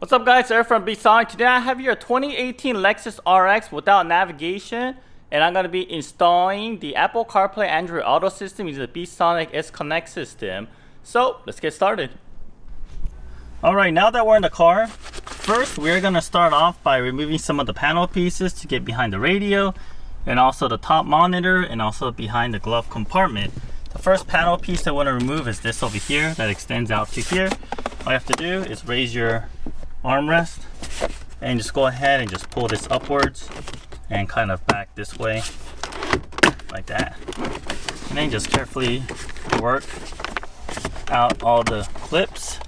What's up guys, Eric from Sonic. Today I have here a 2018 Lexus RX without navigation, and I'm going to be installing the Apple CarPlay Android Auto system using the Sonic S Connect system. So let's get started. Alright, now that we're in the car, first we're going to start off by removing some of the panel pieces to get behind the radio and also the top monitor and also behind the glove compartment. The first panel piece I want to remove is this over here that extends out to here. All you have to do is raise your armrest and just go ahead and just pull this upwards and kind of back this way like that, and then just carefully work out all the clips.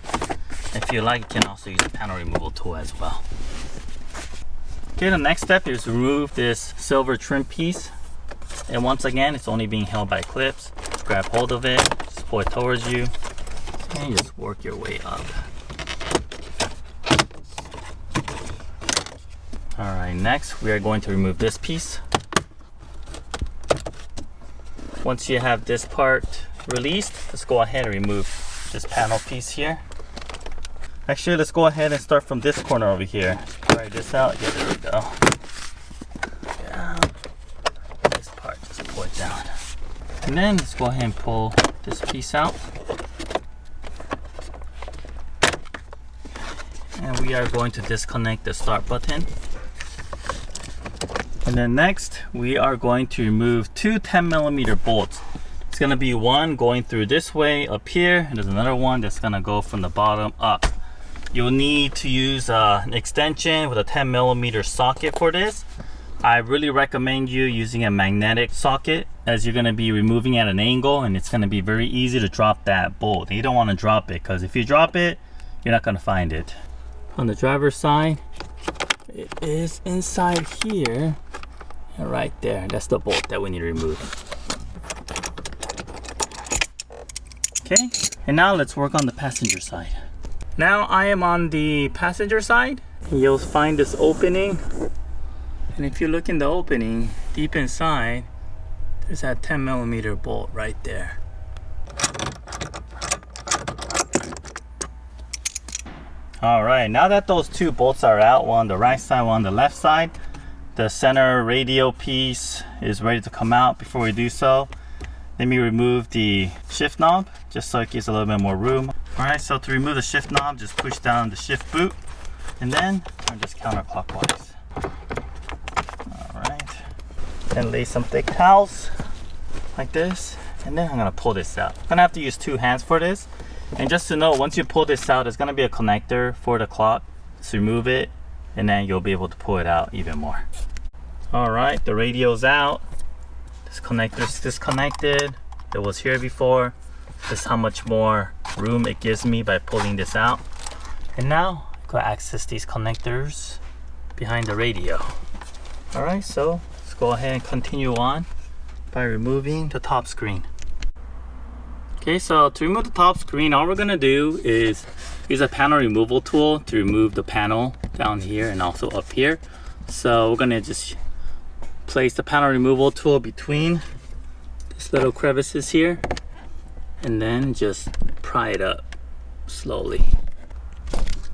If you like, you can also use the panel removal tool as well. Okay, the next step is remove this silver trim piece, and once again it's only being held by clips. Grab hold of it, just pull it towards you and just work your way up. Alright, next we are going to remove this piece. Once you have this part released, let's go ahead and remove this panel piece here. Actually, let's go ahead and start from this corner over here. Pry this out. Yeah, there we go. Yeah. This part, just pull it down. And then let's go ahead and pull this piece out. And we are going to disconnect the start button. And then next, we are going to remove two 10mm bolts. It's going to be one going through this way up here, and there's another one that's going to go from the bottom up. You'll need to use an extension with a 10mm socket for this. I really recommend you using a magnetic socket, as you're going to be removing at an angle and it's going to be very easy to drop that bolt. You don't want to drop it, because if you drop it, you're not going to find it. On the driver's side, it is inside here. And right there, that's the bolt that we need to remove. Okay, and now let's work on the passenger side. Now I am on the passenger side. You'll find this opening, and if you look in the opening, deep inside, there's that 10mm bolt right there. Alright, now that those two bolts are out, one on the right side, one on the left side, the center radio piece is ready to come out. Before we do so, let me remove the shift knob just so it gives a little bit more room. Alright, so to remove the shift knob, just push down the shift boot and then turn this counterclockwise. Alright, then lay some thick towels like this, and then I'm going to pull this out. I'm going to have to use two hands for this. And just to know, once you pull this out, there's going to be a connector for the clock. Just remove it, and then you'll be able to pull it out even more. Alright, the radio's out. This connector's disconnected. It was here before. This is how much more room it gives me by pulling this out. And now I can access these connectors behind the radio. Alright, so let's go ahead and continue on by removing the top screen. Okay, so to remove the top screen, all we're gonna do is use a panel removal tool to remove the panel down here and also up here. So we're gonna just place the panel removal tool between these little crevices here, and then just pry it up slowly.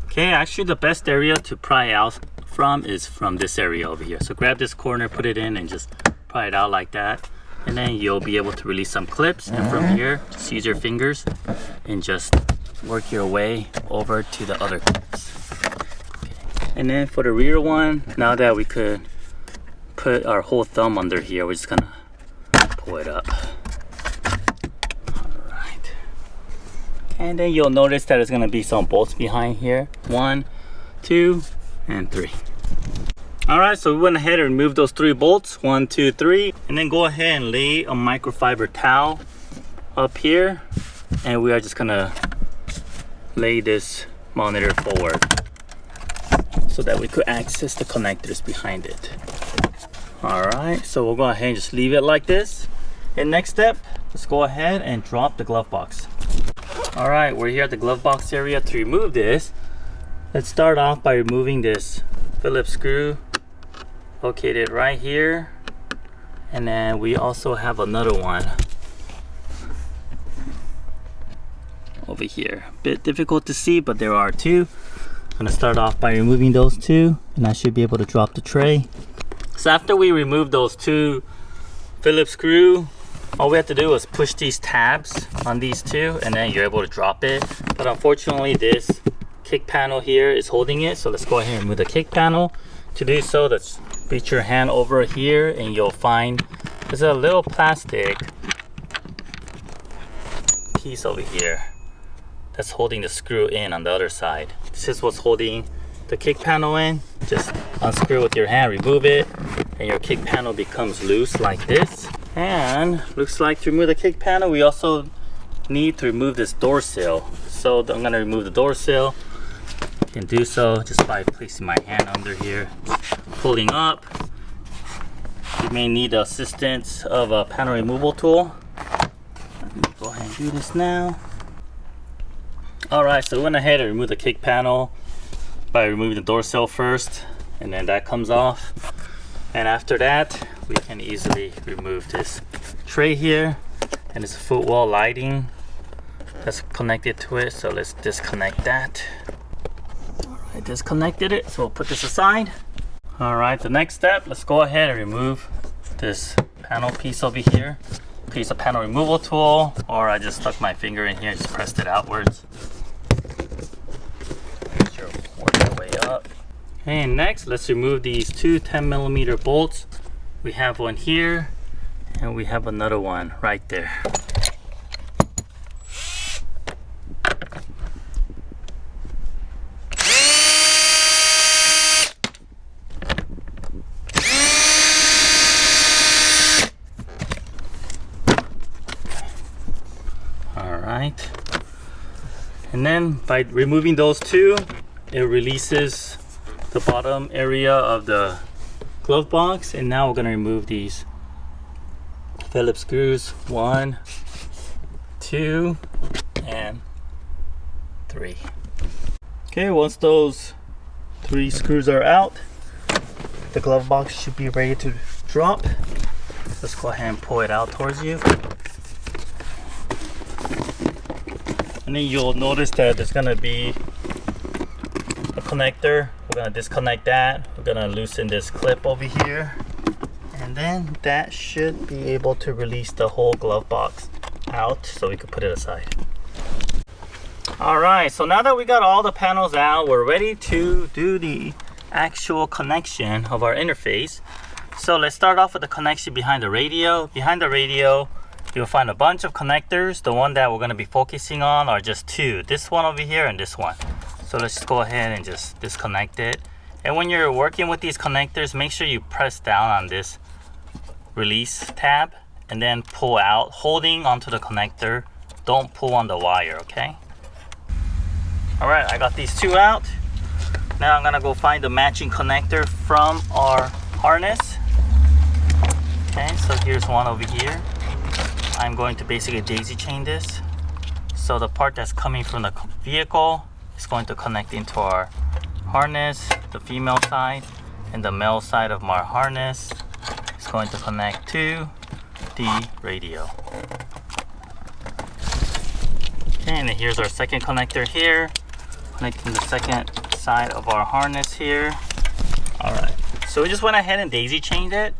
Okay, actually the best area to pry out from is from this area over here. So grab this corner, put it in, and just pry it out like that. And then you'll be able to release some clips, and from here, just use your fingers and just work your way over to the other clips. Okay. And then for the rear one, now that we could put our whole thumb under here, we're just gonna pull it up. Alright. And then you'll notice that there's gonna be some bolts behind here. 1, 2, and 3. Alright, so we went ahead and removed those 3 bolts, 1, 2, 3, and then go ahead and lay a microfiber towel up here, and we are just gonna lay this monitor forward so that we could access the connectors behind it. Alright, so we'll go ahead and just leave it like this. And next step, let's go ahead and drop the glove box. Alright, we're here at the glove box area. To remove this, let's start off by removing this Phillips screw located right here, and then we also have another one over here. Bit difficult to see, but there are two. gonna start off by removing those two, and I should be able to drop the tray. So after we remove those two Phillips screw, all we have to do is push these tabs on these two, and then you're able to drop it. But unfortunately, this kick panel here is holding it, so let's go ahead and remove the kick panel. To do so, let's reach your hand over here, and you'll find there's a little plastic piece over here that's holding the screw in on the other side. This is what's holding the kick panel in. Just unscrew with your hand, remove it, and your kick panel becomes loose like this. And looks like to remove the kick panel, we also need to remove this door sill. So I'm gonna remove the door sill. You can do so just by placing my hand under here, pulling up. You may need the assistance of a panel removal tool. Let me go ahead and do this now. Alright, so we went ahead and removed the kick panel by removing the door sill first, and then that comes off. And after that, we can easily remove this tray here, and it's a footwell lighting that's connected to it. So let's disconnect that. Alright, disconnected it, so we'll put this aside. Alright, the next step, let's go ahead and remove this panel piece over here. Use a panel removal tool, or I just stuck my finger in here and just pressed it outwards. Make sure work your way up. Okay, and next, let's remove these two 10mm bolts. We have one here, and we have another one right there. Alright, and then by removing those two, it releases the bottom area of the glove box. And now we're going to remove these Phillips screws. 1, 2, and 3. Okay, once those 3 screws are out, the glove box should be ready to drop. Let's go ahead and pull it out towards you. And then you'll notice that there's gonna be a connector. We're gonna disconnect that. We're gonna loosen this clip over here. And then that should be able to release the whole glove box out, so we can put it aside. Alright, so now that we got all the panels out, we're ready to do the actual connection of our interface. So let's start off with the connection behind the radio. Behind the radio, you'll find a bunch of connectors. The one that we're going to be focusing on are just 2. This one over here and this one. So let's just go ahead and just disconnect it. And when you're working with these connectors, make sure you press down on this release tab and then pull out, holding onto the connector. Don't pull on the wire, okay? Alright, I got these 2 out. Now I'm going to go find the matching connector from our harness. Okay, so here's one over here. I'm going to basically daisy chain this. So the part that's coming from the vehicle is going to connect into our harness, the female side, and the male side of my harness is going to connect to the radio. Okay, and then here's our second connector here, connecting the second side of our harness here. Alright, so we just went ahead and daisy chained it.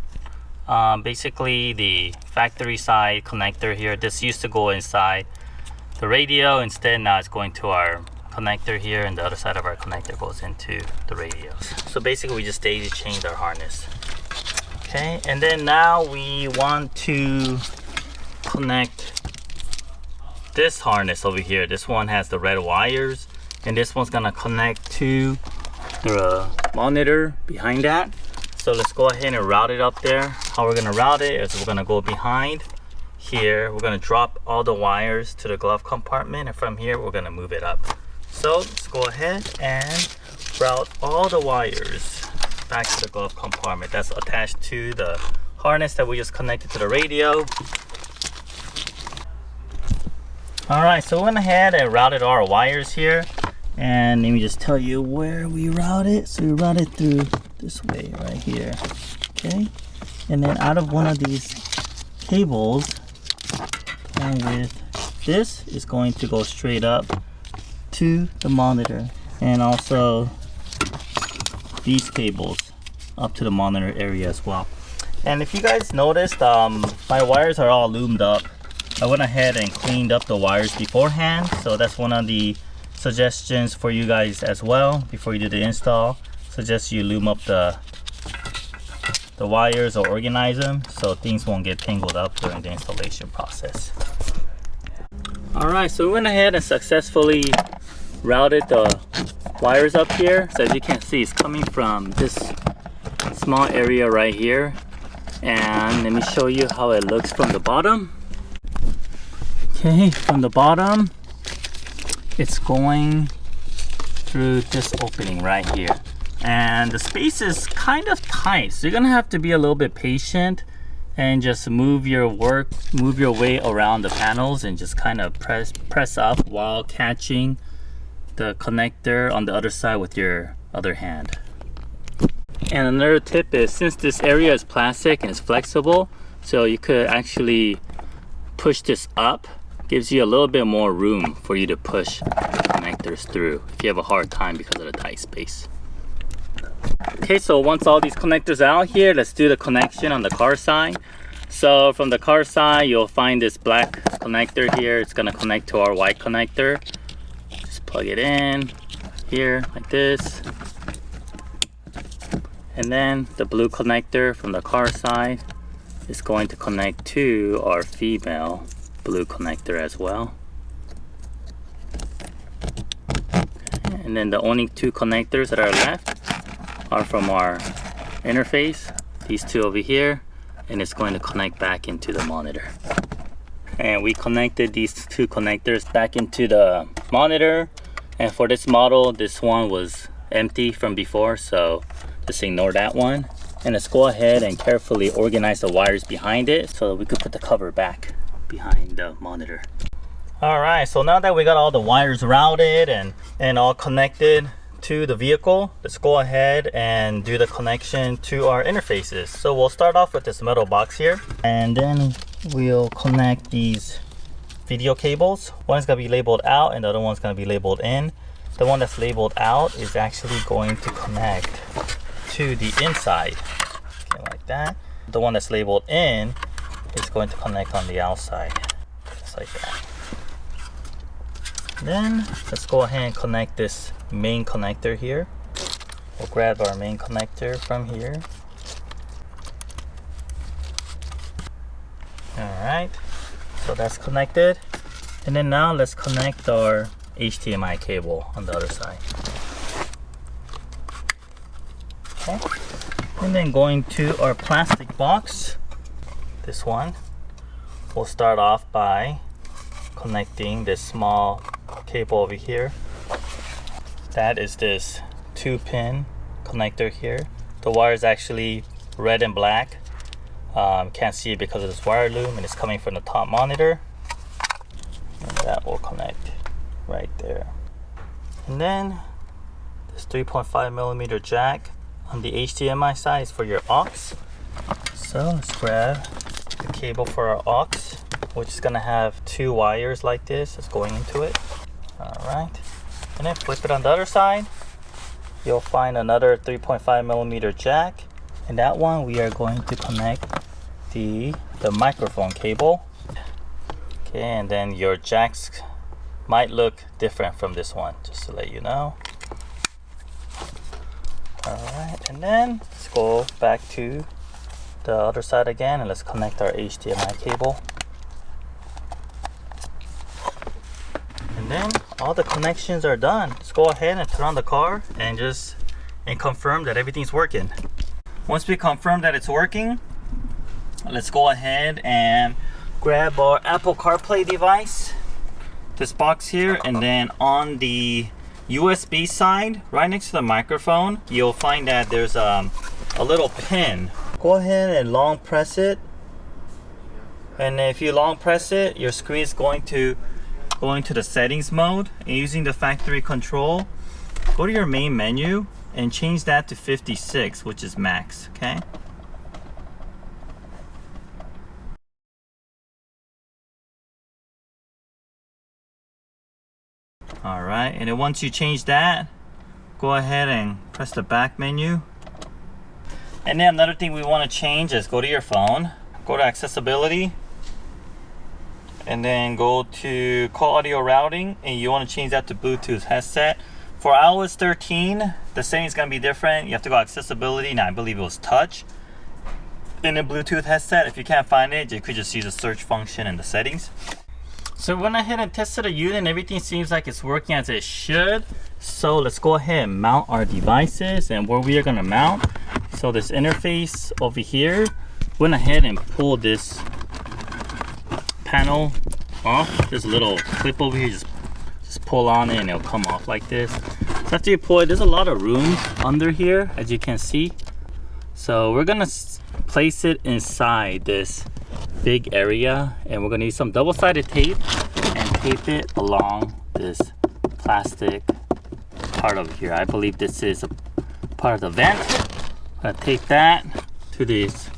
Basically the factory side connector here, this used to go inside the radio. Instead, now it's going to our connector here, and the other side of our connector goes into the radios. So basically we just daisy chained our harness. Okay, and then now we want to connect this harness over here. This one has the red wires, and this one's gonna connect to the monitor behind that. So let's go ahead and route it up there. How we're gonna route it is we're gonna go behind here. We're gonna drop all the wires to the glove compartment, and from here we're gonna move it up. So let's go ahead and route all the wires back to the glove compartment that's attached to the harness that we just connected to the radio. Alright, so we went ahead and routed our wires here, and let me just tell you where we route it. So we route it through this way right here, okay, and then out of one of these cables, and with this is going to go straight up to the monitor. and also these cables up to the monitor area as well. And if you guys noticed, my wires are all loomed up. I went ahead and cleaned up the wires beforehand, so that's one of the suggestions for you guys as well. Before you do the install, suggest you loom up the wires or organize them so things won't get tangled up during the installation process. Alright, so we went ahead and successfully routed the wires up here. So as you can see, it's coming from this small area right here. And let me show you how it looks from the bottom. Okay, from the bottom, it's going through this opening right here. And the space is kind of tight, so you're gonna have to be a little bit patient and just move your way around the panels and just kind of press up while catching the connector on the other side with your other hand. And another tip is, since this area is plastic and it's flexible, so you could actually push this up. Gives you a little bit more room for you to push the connectors through if you have a hard time because of the tight space. Okay, so once all these connectors are out here, let's do the connection on the car side. So from the car side, you'll find this black connector here. It's gonna connect to our white connector. Just plug it in here like this. And then the blue connector from the car side is going to connect to our female blue connector as well. And then the only two connectors that are left are from our interface, these two over here, and it's going to connect back into the monitor. And we connected these two connectors back into the monitor, and for this model, this one was empty from before, so just ignore that one. And let's go ahead and carefully organize the wires behind it so that we could put the cover back behind the monitor. Alright, so now that we got all the wires routed and all connected to the vehicle, let's go ahead and do the connection to our interfaces. So we'll start off with this metal box here, and then we'll connect these video cables. One is going to be labeled out and the other one's going to be labeled in. The one that's labeled out is actually going to connect to the inside, okay, like that. The one that's labeled in is going to connect on the outside, just like that. Then let's go ahead and connect this main connector here. We'll grab our main connector from here. Alright, so that's connected. And then now let's connect our HDMI cable on the other side. Okay. And then going to our plastic box, this one, we'll start off by connecting this small cable over here. That is this 2-pin connector here. The wire is actually red and black. Can't see it because of this wire loom, and it's coming from the top monitor. And that will connect right there. And then this 3.5mm jack on the HDMI side is for your aux. So let's grab the cable for our aux, which is gonna have 2 wires like this that's going into it. Alright, and then flip it on the other side. You'll find another 3.5mm jack, and that one we are going to connect the microphone cable. Okay, and then your jacks might look different from this one, just to let you know. Alright, and then let's go back to the other side again and let's connect our HDMI cable. And then all the connections are done. Let's go ahead and turn on the car and confirm that everything's working. Once we confirm that it's working, let's go ahead and grab our Apple CarPlay device, this box here, and then on the USB side, right next to the microphone, you'll find that there's a little pin. Go ahead and long press it, and if you long press it, your screen is going to go into the settings mode. And using the factory control, go to your main menu and change that to 56, which is max, okay? Alright, and then once you change that, go ahead and press the back menu. And then another thing we want to change is go to your phone, go to accessibility, and then go to call audio routing, and you want to change that to Bluetooth headset. For iOS 13, the settings going to be different. You have to go accessibility, and I believe it was touch. In a Bluetooth headset, if you can't find it, you could just use the search function in the settings. So we went ahead and tested the unit and everything seems like it's working as it should. So let's go ahead and mount our devices and where we are gonna mount. So this interface over here, went ahead and pulled this panel off. This little clip over here, just pull on it and it'll come off like this. So after you pull it, there's a lot of room under here, as you can see. So we're gonna place it inside this big area, and we're gonna use some double-sided tape and tape it along this plastic part over here. I believe this is a part of the vent. I'm gonna tape that to this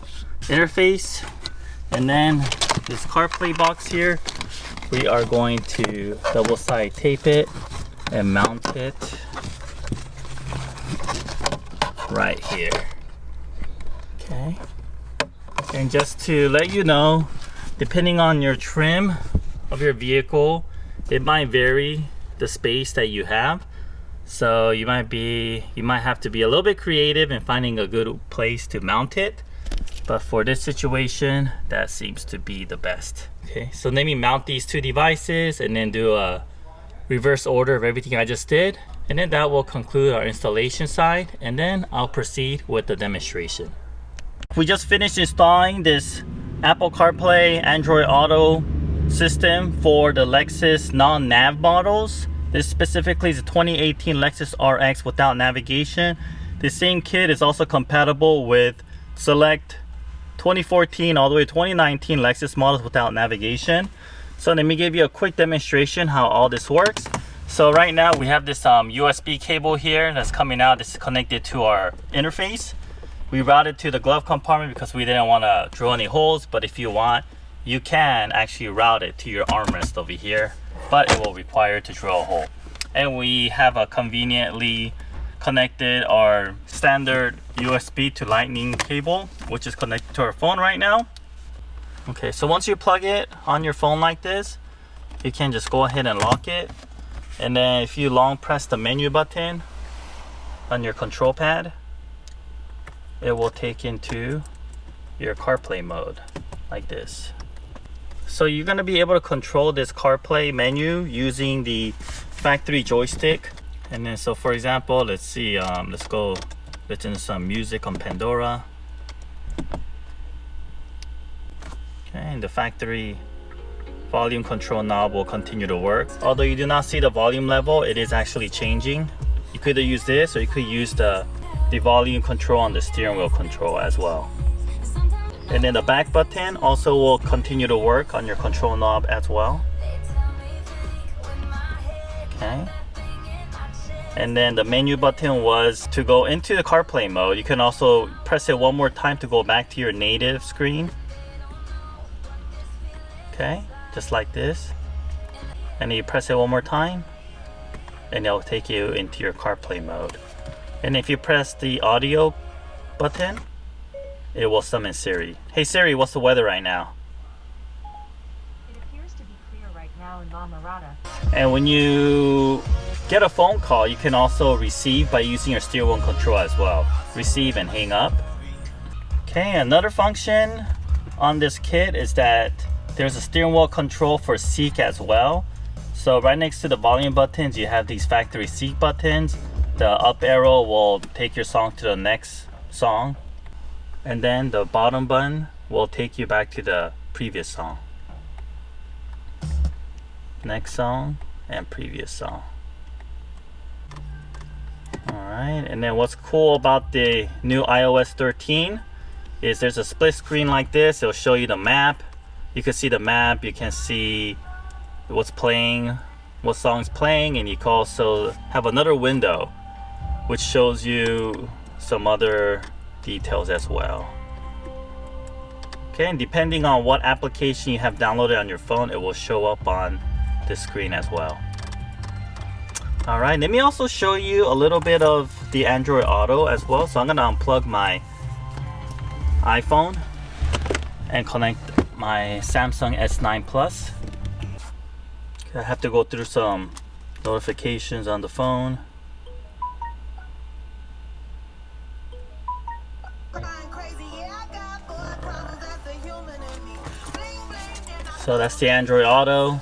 interface, and then this CarPlay box here, we are going to double-sided tape it and mount it right here. Okay. And just to let you know, depending on your trim of your vehicle, it might vary the space that you have. So you might have to be a little bit creative in finding a good place to mount it. But for this situation, that seems to be the best. Okay, so let me mount these two devices and then do a reverse order of everything I just did. And then that will conclude our installation side, and then I'll proceed with the demonstration. We just finished installing this Apple CarPlay Android Auto system for the Lexus non-nav models. This specifically is a 2018 Lexus RX without navigation. The same kit is also compatible with select 2014 all the way to 2019 Lexus models without navigation. So let me give you a quick demonstration how all this works. So right now we have this USB cable here that's coming out. This is connected to our interface. We routed to the glove compartment because we didn't want to drill any holes, but if you want, you can actually route it to your armrest over here, but it will require to drill a hole. And we have a conveniently connected our standard USB to lightning cable, which is connected to our phone right now. Okay, so once you plug it on your phone like this, you can just go ahead and lock it. And then if you long press the menu button on your control pad, it will take into your CarPlay mode like this. So you're going to be able to control this CarPlay menu using the factory joystick. And then so for example, let's see, let's listen to some music on Pandora. Okay, and the factory volume control knob will continue to work. Although you do not see the volume level, it is actually changing. You could either use this or you could use the volume control on the steering wheel control as well. And then the back button also will continue to work on your control knob as well. Okay. And then the menu button was to go into the CarPlay mode. You can also press it one more time to go back to your native screen. Okay, just like this. And then you press it one more time and it'll take you into your CarPlay mode. And if you press the audio button, it will summon Siri. Hey Siri, what's the weather right now? It appears to be clear right now in La Mirada. And when you get a phone call, you can also receive by using your steering wheel control as well. Receive and hang up. Okay, another function on this kit is that there's a steering wheel control for seek as well. So right next to the volume buttons, you have these factory seek buttons. The up arrow will take your song to the next song, and then the bottom button will take you back to the previous song. Next song and previous song. Alright, and then what's cool about the new iOS 13 is there's a split screen like this. It'll show you the map. You can see the map, you can see what's playing, what song's playing, and you can also have another window which shows you some other details as well. Okay, and depending on what application you have downloaded on your phone, it will show up on this screen as well. All right, let me also show you a little bit of the Android Auto as well. So I'm gonna unplug my iPhone and connect my Samsung S9 Plus. I have to go through some notifications on the phone. So that's the Android Auto.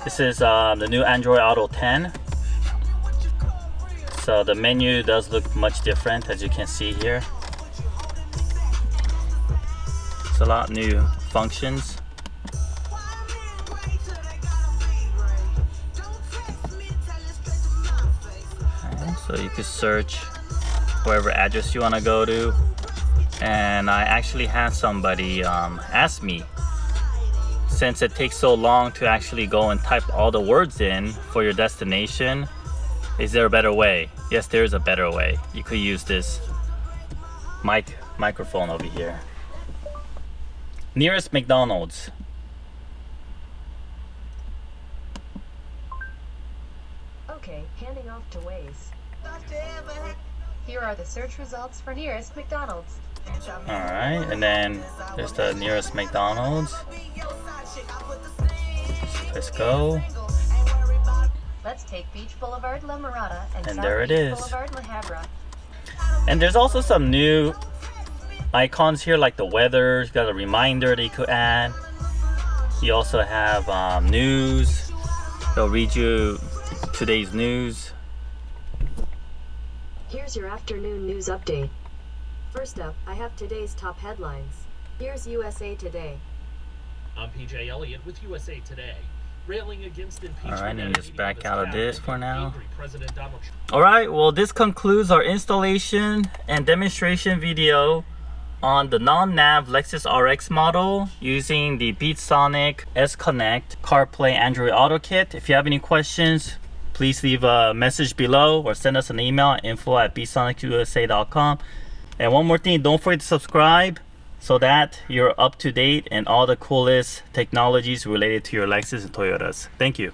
This is the new Android Auto 10. So the menu does look much different, as you can see here. It's a lot new functions. Okay, so you could search wherever address you want to go to. And I actually had somebody ask me, since it takes so long to actually go and type all the words in for your destination, is there a better way? Yes, there is a better way. You could use this microphone over here. Nearest McDonald's. Okay, handing off to Waze. Here are the search results for nearest McDonald's. Alright, and then there's the nearest McDonald's. Let's go. Let's take Beach Boulevard La Mirada and South there it Beach is. Boulevard La Habra. And there's also some new icons here, like the weather. You got a reminder that you could add. You also have news. It'll read you today's news. Here's your afternoon news update. First up, I have today's top headlines. Here's USA Today. I'm PJ Elliott with USA Today. Railing against impeachment. Alright, let me just back out of this for now. President Donald Trump. Alright, well, this concludes our installation and demonstration video on the non-nav Lexus RX model using the BeatSonic S Connect CarPlay Android Auto Kit. If you have any questions, please leave a message below or send us an email at info@bsonicusa.com. And one more thing, don't forget to subscribe so that you're up to date and all the coolest technologies related to your Lexus and Toyotas. Thank you.